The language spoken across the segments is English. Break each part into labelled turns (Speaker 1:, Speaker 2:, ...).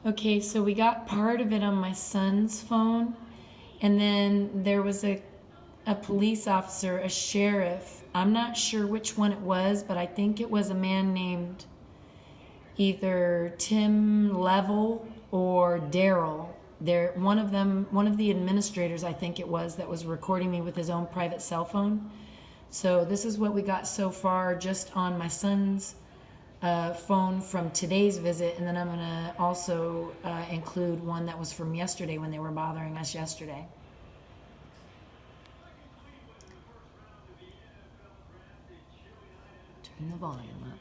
Speaker 1: Okay, so we got part of it on my son's phone, and then there was a police officer, a sheriff. I'm not sure which one it was, but I think it was a man named either Tim Level or Daryl. There, one of the administrators, I think it was, that was recording me with his own private cell phone. So this is what we got so far, just on my son's phone from today's visit, and then I'm gonna also include one that was from yesterday when they were bothering us yesterday. Turn the volume up.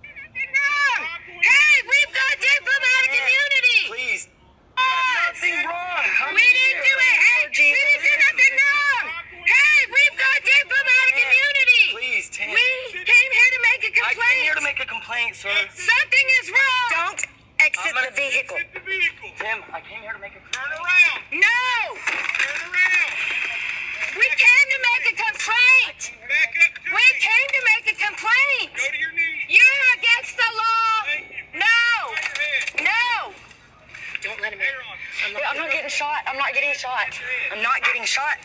Speaker 2: Hey, we've got diplomatic immunity.
Speaker 3: Please.
Speaker 2: Nothing
Speaker 3: wrong.
Speaker 2: We didn't do it. Hey, we didn't do nothing wrong. Hey, we've got diplomatic immunity.
Speaker 3: Please, Tim.
Speaker 2: We came here to make a
Speaker 3: I
Speaker 2: complaint.
Speaker 3: came here to make a complaint, sir.
Speaker 2: Something is wrong. Don't exit the vehicle.
Speaker 3: Tim, I came here to make a
Speaker 4: Turn around.
Speaker 2: No.
Speaker 4: Turn around.
Speaker 2: We came to make a complaint.
Speaker 4: Back up to
Speaker 2: We
Speaker 4: me.
Speaker 2: came to make a complaint.
Speaker 4: Go to your knees.
Speaker 2: You're against the law.
Speaker 4: Thank you.
Speaker 2: No.
Speaker 4: Turn your head.
Speaker 2: No. Don't let him in.
Speaker 4: Hair on.
Speaker 2: I'm not getting shot. I'm not getting shot. I'm not getting shot.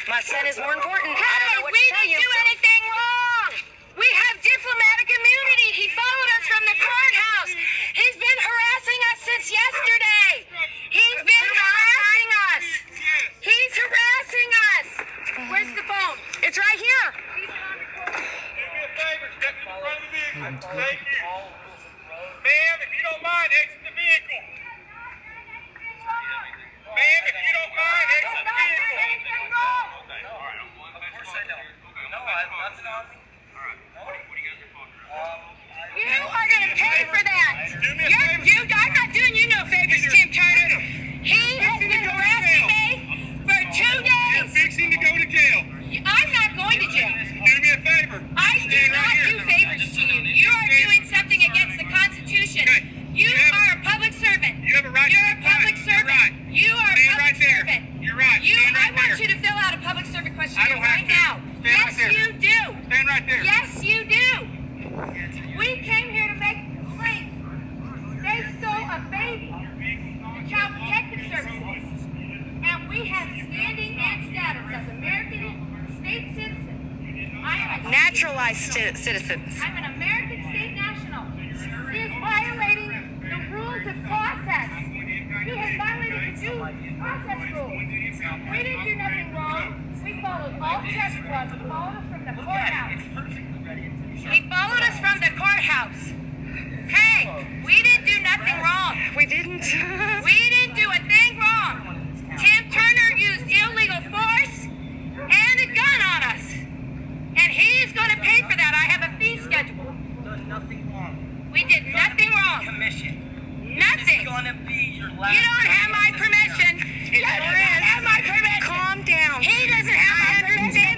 Speaker 2: My son is more important. I don't know what to tell you. We didn't do anything wrong. We have diplomatic immunity. He followed us from the courthouse. He's been harassing us since yesterday. He's been harassing us. He's harassing us. Where's the phone? It's right here.
Speaker 4: Do me a favor. Step to the front of the vehicle. Thank you. Ma'am, if you don't mind, exit the vehicle. Ma'am, if you don't mind, exit the vehicle.
Speaker 3: Of course I don't. No, I have nothing on me.
Speaker 2: You are going to pay for that.
Speaker 4: Do me a favor.
Speaker 2: I'm not doing you no favors, Tim Turner. He has been harassing me for 2
Speaker 4: You're
Speaker 2: days.
Speaker 4: fixing to go to jail.
Speaker 2: I'm not going to jail.
Speaker 4: Do me a favor.
Speaker 2: I do
Speaker 4: Stand
Speaker 2: not
Speaker 4: right
Speaker 2: do
Speaker 4: here.
Speaker 2: favors to you. You are doing something against the Constitution.
Speaker 4: Okay.
Speaker 2: You are a public servant.
Speaker 4: You have a right to
Speaker 2: You're a
Speaker 4: complain.
Speaker 2: public
Speaker 4: You're
Speaker 2: servant.
Speaker 4: right.
Speaker 2: You are a
Speaker 4: Stand
Speaker 2: public
Speaker 4: right there.
Speaker 2: servant.
Speaker 4: You're right. Stand
Speaker 2: I
Speaker 4: right
Speaker 2: want
Speaker 4: there.
Speaker 2: you to fill out a public servant
Speaker 4: I
Speaker 2: questionnaire
Speaker 4: don't have
Speaker 2: right
Speaker 4: to.
Speaker 2: now.
Speaker 4: Stand
Speaker 2: Yes,
Speaker 4: right there.
Speaker 2: you do.
Speaker 4: Stand right there.
Speaker 2: Yes, you do. We came here to make a complaint. They stole a baby, the Child Protective Services, and we have standing and status as American state citizens. I am a
Speaker 5: Naturalized citizens.
Speaker 2: I'm an American state national. He is violating the rules of process. He has violated the due process rules. We didn't do nothing wrong. We followed all chess clubs. He followed us from the courthouse. He followed us from the courthouse. Hey, we didn't do nothing wrong.
Speaker 5: We didn't.
Speaker 2: We didn't do a thing wrong. Tim Turner used illegal force and a gun on us. And he's going to pay for that. I have a fee schedule.
Speaker 3: Done nothing wrong.
Speaker 2: We did nothing wrong.
Speaker 3: Commission.
Speaker 2: Nothing.
Speaker 3: It's gonna be your last.
Speaker 2: You don't have my permission. You don't have my permission.
Speaker 5: Calm down.
Speaker 2: He doesn't have my permission.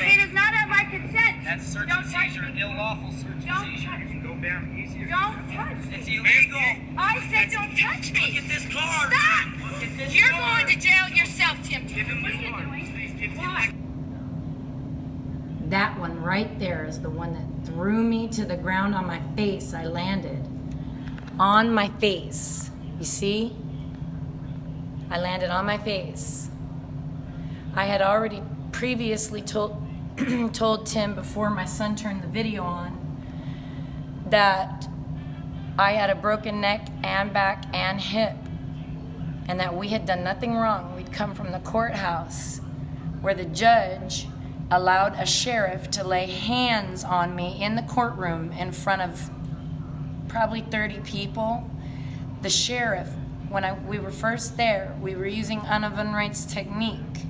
Speaker 2: He does not have my consent.
Speaker 3: That's search
Speaker 2: Don't
Speaker 3: and
Speaker 2: touch
Speaker 3: seizure,
Speaker 2: me.
Speaker 3: unlawful search and
Speaker 2: Don't
Speaker 3: seizure.
Speaker 2: touch me.
Speaker 4: Go down easier.
Speaker 2: Don't touch me.
Speaker 3: It's illegal.
Speaker 2: I said don't touch me.
Speaker 3: Look at this car.
Speaker 2: Stop.
Speaker 3: Look at this
Speaker 2: You're
Speaker 3: car.
Speaker 2: going to jail yourself, Tim.
Speaker 4: Give him
Speaker 2: What are
Speaker 4: this
Speaker 2: you
Speaker 4: car.
Speaker 2: doing?
Speaker 4: Please give him
Speaker 2: Why?
Speaker 1: That one right there is the one that threw me to the ground on my face. I landed on my face. You see? I landed on my face. I had already previously told Tim before my son turned the video on that I had a broken neck and back and hip, and that we had done nothing wrong. We'd come from the courthouse where the judge allowed a sheriff to lay hands on me in the courtroom in front of probably 30 people. The sheriff, when we were first there, we were using unoven rights technique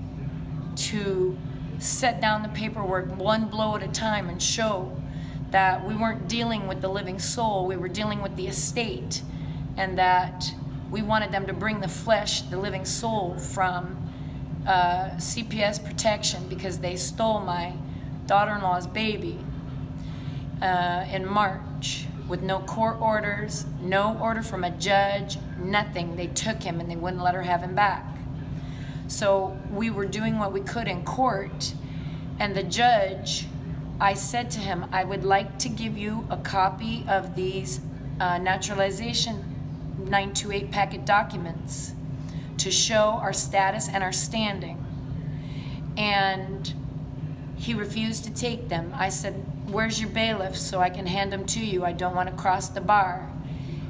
Speaker 1: to set down the paperwork one blow at a time and show that we weren't dealing with the living soul, we were dealing with the estate, and that we wanted them to bring the flesh, the living soul, from CPS protection because they stole my daughter-in-law's baby in March with no court orders, no order from a judge, nothing. They took him and they wouldn't let her have him back. So we were doing what we could in court, and the judge, I said to him, I would like to give you a copy of these naturalization 928 packet documents to show our status and our standing. And he refused to take them. I said, "Where's your bailiff so I can hand them to you? I don't want to cross the bar."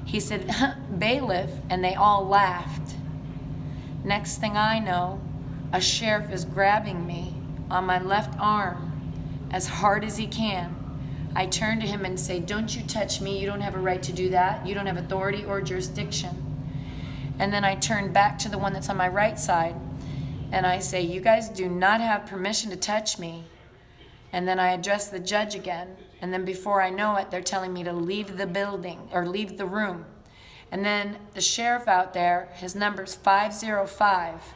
Speaker 1: He said, "Bailiff," and they all laughed. Next thing I know, a sheriff is grabbing me on my left arm as hard as he can. I turn to him and say, "Don't you touch me. You don't have a right to do that. You don't have authority or jurisdiction." And then I turn back to the one that's on my right side and I say, "You guys do not have permission to touch me." And then I address the judge again. And then before I know it, they're telling me to leave the building or leave the room. And then the sheriff out there, his number's 505.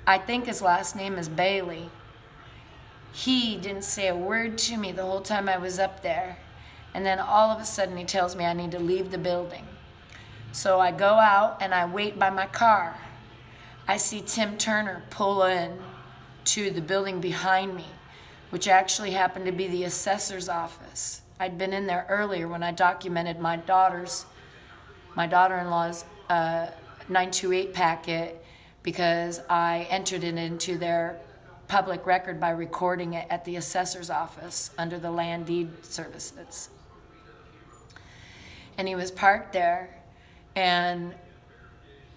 Speaker 1: I think his last name is Bailey. He didn't say a word to me the whole time I was up there. And then all of a sudden he tells me I need to leave the building. So I go out and I wait by my car. I see Tim Turner pull in to the building behind me, which actually happened to be the assessor's office. I'd been in there earlier when I documented my daughter-in-law's 928 packet because I entered it into their public record by recording it at the assessor's office under the land deed services. And he was parked there, and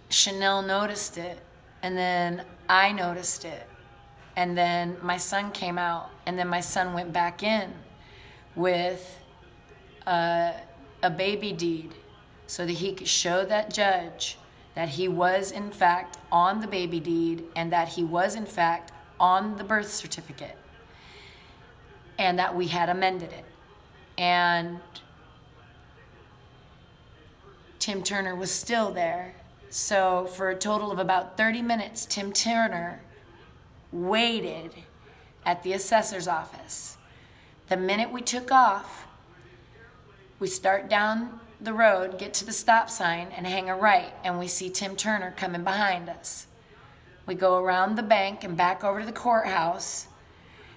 Speaker 1: Chanel noticed it, and then I noticed it. And then my son came out, and then my son went back in with a baby deed so that he could show that judge that he was in fact on the baby deed and that he was in fact on the birth certificate and that we had amended it. And Tim Turner was still there. So for a total of about 30 minutes, Tim Turner waited at the assessor's office. The minute we took off, we start down the road, get to the stop sign, and hang a right, and we see Tim Turner coming behind us. We go around the bank and back over to the courthouse,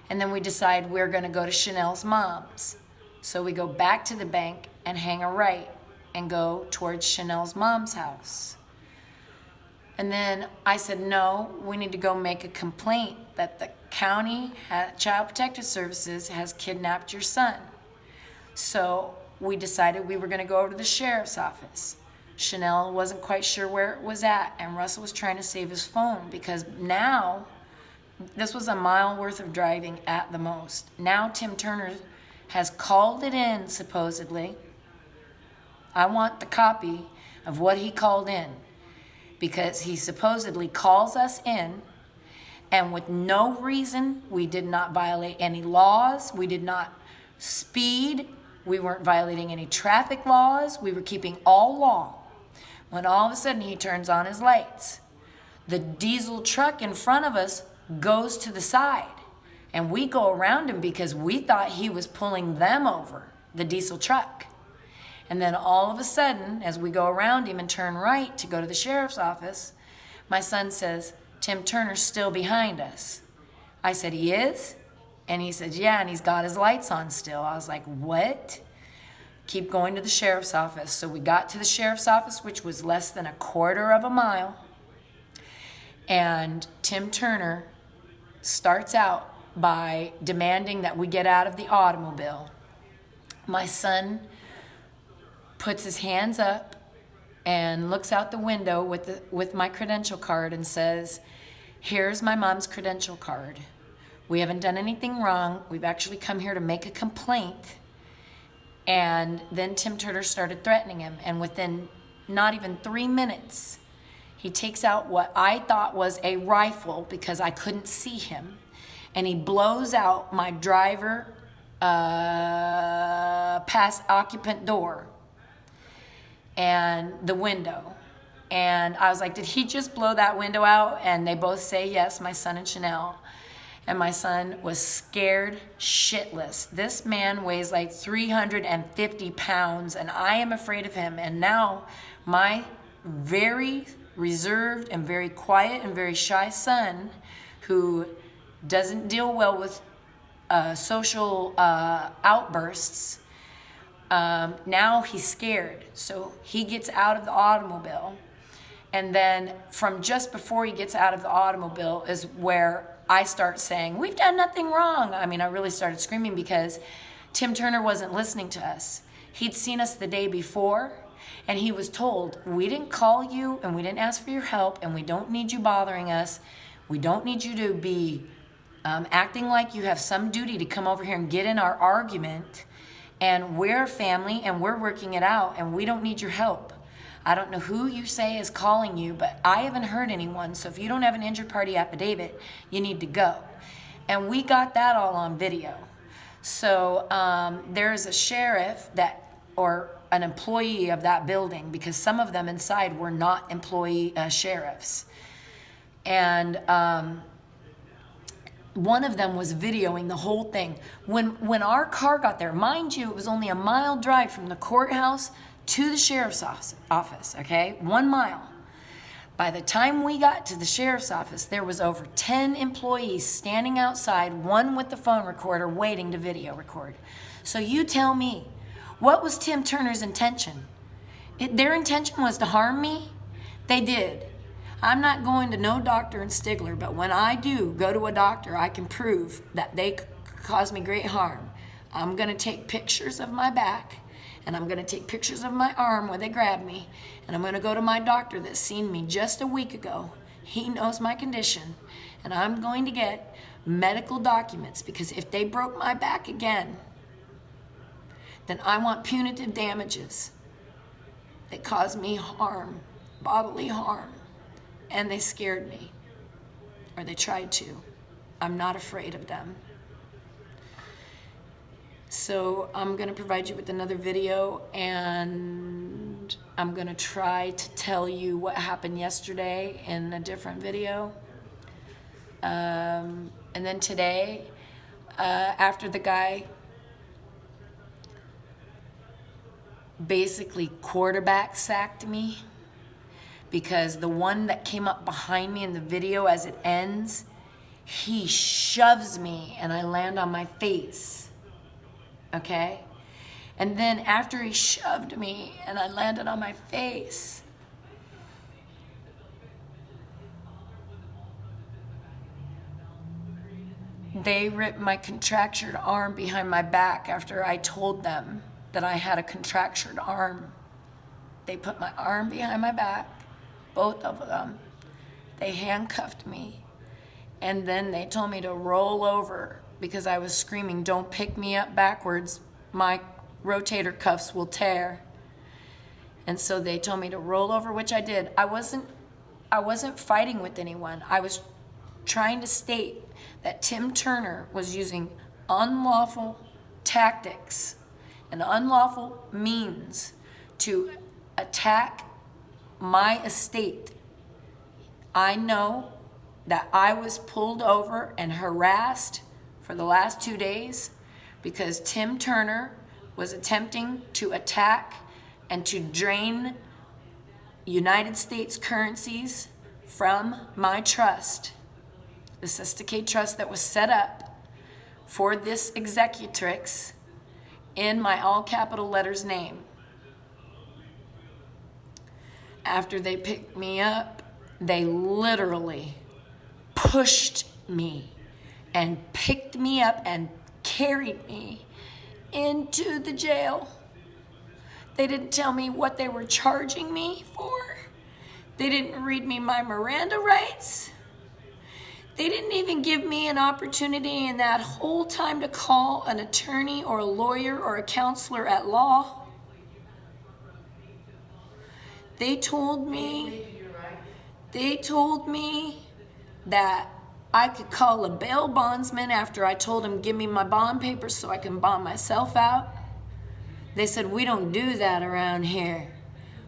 Speaker 1: and then we decide we're going to go to Chanel's mom's. So we go back to the bank and hang a right and go towards Chanel's mom's house. And then I said, "No, we need to go make a complaint that the county Child Protective Services has kidnapped your son." So we decided we were going to go over to the sheriff's office. Chanel wasn't quite sure where it was at, and Russell was trying to save his phone because now, this was a mile worth of driving at the most. Now Tim Turner has called it in, supposedly. I want the copy of what he called in, because he supposedly calls us in, and with no reason, we did not violate any laws, we did not speed, we weren't violating any traffic laws, we were keeping all law. When all of a sudden he turns on his lights, the diesel truck in front of us goes to the side, and we go around him because we thought he was pulling them over, the diesel truck. And then all of a sudden, as we go around him and turn right to go to the sheriff's office, my son says, "Tim Turner's still behind us." I said, "He is?" And he said, "Yeah, and he's got his lights on still." I was like, "What?" Keep going to the sheriff's office. So we got to the sheriff's office, which was less than a quarter of a mile. And Tim Turner starts out by demanding that we get out of the automobile. My son puts his hands up and looks out the window with my credential card and says, "Here's my mom's credential card. We haven't done anything wrong. We've actually come here to make a complaint." And then Tim Turner started threatening him. And within not even 3 minutes, he takes out what I thought was a rifle because I couldn't see him. And he blows out my driver past occupant door and the window. And I was like, "Did he just blow that window out?" And they both say yes, my son and Chanel. And my son was scared shitless. This man weighs like 350 pounds, and I am afraid of him. And now my very reserved and very quiet and very shy son, who doesn't deal well with social outbursts, Now he's scared. So he gets out of the automobile. And then from just before he gets out of the automobile is where I start saying, we've done nothing wrong. I mean, I really started screaming because Tim Turner wasn't listening to us. He'd seen us the day before, and he was told, we didn't call you, and we didn't ask for your help, and we don't need you bothering us. We don't need you to be acting like you have some duty to come over here and get in our argument. And we're a family, and we're working it out, and we don't need your help. I don't know who you say is calling you, but I haven't heard anyone. So if you don't have an injured party affidavit, you need to go. And we got that all on video. So there's a sheriff or an employee of that building, because some of them inside were not employee sheriffs. And one of them was videoing the whole thing. When our car got there, mind you, it was only a mile drive from the courthouse to the sheriff's office, okay? 1 mile. By the time we got to the sheriff's office, there was over 10 employees standing outside, one with the phone recorder waiting to video record. So you tell me, what was Tim Turner's intention? Their intention was to harm me? They did. I'm not going to no doctor in Stigler, but when I do go to a doctor, I can prove that they caused me great harm. I'm gonna take pictures of my back, and I'm going to take pictures of my arm where they grabbed me, and I'm going to go to my doctor that's seen me just a week ago. He knows my condition, and I'm going to get medical documents, because if they broke my back again, then I want punitive damages. They caused me harm, bodily harm, and they scared me, or they tried to. I'm not afraid of them. So I'm going to provide you with another video, and I'm going to try to tell you what happened yesterday in a different video. And then today, after the guy basically quarterback sacked me, because the one that came up behind me in the video as it ends, he shoves me and I land on my face. Okay? And then after he shoved me and I landed on my face, they ripped my contractured arm behind my back after I told them that I had a contractured arm. They put my arm behind my back, both of them. They handcuffed me, and then they told me to roll over because I was screaming, "Don't pick me up backwards, my rotator cuffs will tear." And so they told me to roll over, which I did. I wasn't fighting with anyone. I was trying to state that Tim Turner was using unlawful tactics and unlawful means to attack my estate. I know that I was pulled over and harassed for the last 2 days because Tim Turner was attempting to attack and to drain United States currencies from my trust, the Sestakade Trust that was set up for this executrix in my all capital letters name. After they picked me up, they literally pushed me and picked me up and carried me into the jail. They didn't tell me what they were charging me for. They didn't read me my Miranda rights. They didn't even give me an opportunity in that whole time to call an attorney or a lawyer or a counselor at law. They told me that I could call a bail bondsman after I told him, give me my bond papers so I can bond myself out. They said, we don't do that around here.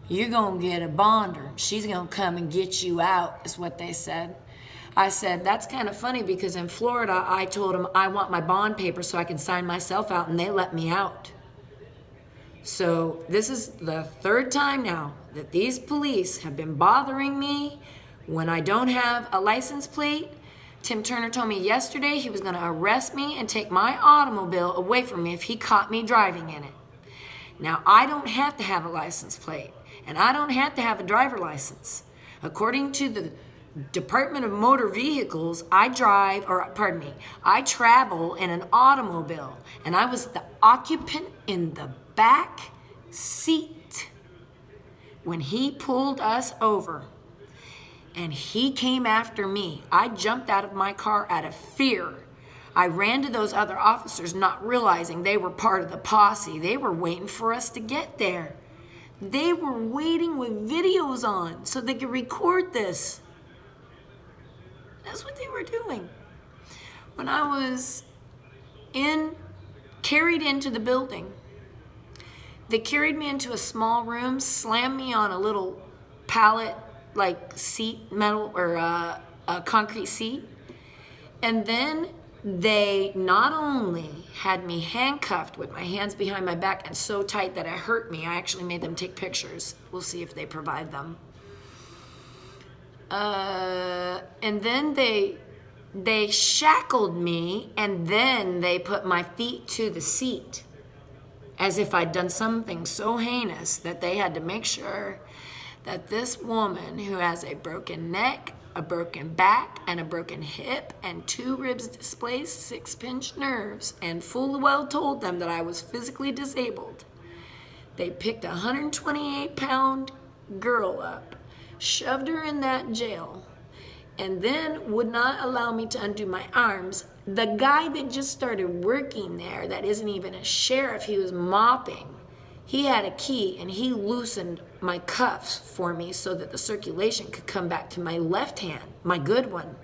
Speaker 1: You're gonna get a bonder. She's gonna come and get you out, is what they said. I said, that's kind of funny because in Florida, I told them I want my bond papers so I can sign myself out, and they let me out. So this is the third time now that these police have been bothering me when I don't have a license plate. Tim Turner told me yesterday he was going to arrest me and take my automobile away from me if he caught me driving in it. Now, I don't have to have a license plate, and I don't have to have a driver license. According to the Department of Motor Vehicles, I travel in an automobile, and I was the occupant in the back seat when he pulled us over. And he came after me. I jumped out of my car out of fear. I ran to those other officers, not realizing they were part of the posse. They were waiting for us to get there. They were waiting with videos on so they could record this. That's what they were doing. When I was carried into the building, they carried me into a small room, slammed me on a little pallet, like seat, metal or a concrete seat. And then they not only had me handcuffed with my hands behind my back and so tight that it hurt me, I actually made them take pictures. We'll see if they provide them. And then they shackled me, and then they put my feet to the seat as if I'd done something so heinous that they had to make sure that this woman who has a broken neck, a broken back, and a broken hip, and 2 ribs displaced, 6 pinched nerves, and full well told them that I was physically disabled. They picked a 128-pound girl up, shoved her in that jail, and then would not allow me to undo my arms. The guy that just started working there, that isn't even a sheriff, he was mopping. He had a key and he loosened my cuffs for me so that the circulation could come back to my left hand, my good one.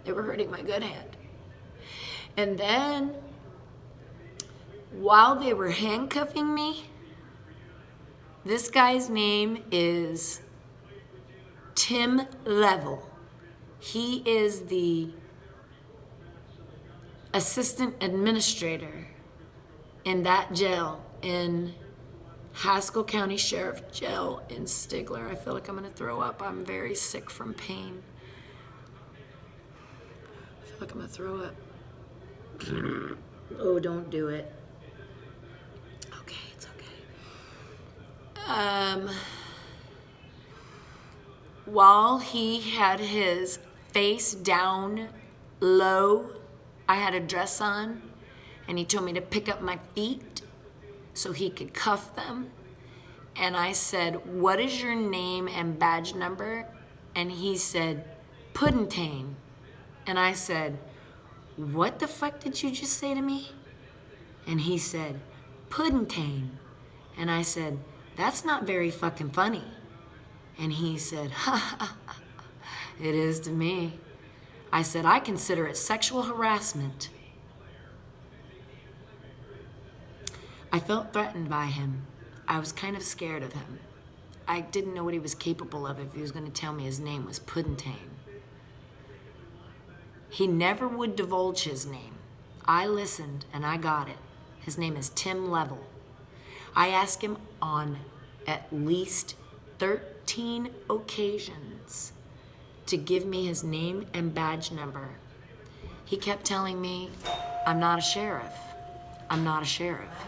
Speaker 1: They were hurting my good hand. And then, while they were handcuffing me, this guy's name is Tim Level. He is the assistant administrator in that jail in Haskell County Sheriff Jail in Stigler. I feel like I'm gonna throw up. I'm very sick from pain. I feel like I'm gonna throw up. Oh, don't do it. Okay, it's okay. While he had his face down low, I had a dress on, and he told me to pick up my feet so he could cuff them. And I said, "What is your name and badge number?" And he said, "Puddentane." And I said, "What the fuck did you just say to me?" And he said, "Puddentane." And I said, "That's not very fucking funny." And he said, "Ha ha ha, it is to me." I said, "I consider it sexual harassment." I felt threatened by him. I was kind of scared of him. I didn't know what he was capable of if he was going to tell me his name was Puddentane. He never would divulge his name. I listened and I got it. His name is Tim Level. I asked him on at least 13 occasions to give me his name and badge number. He kept telling me, "I'm not a sheriff. I'm not a sheriff."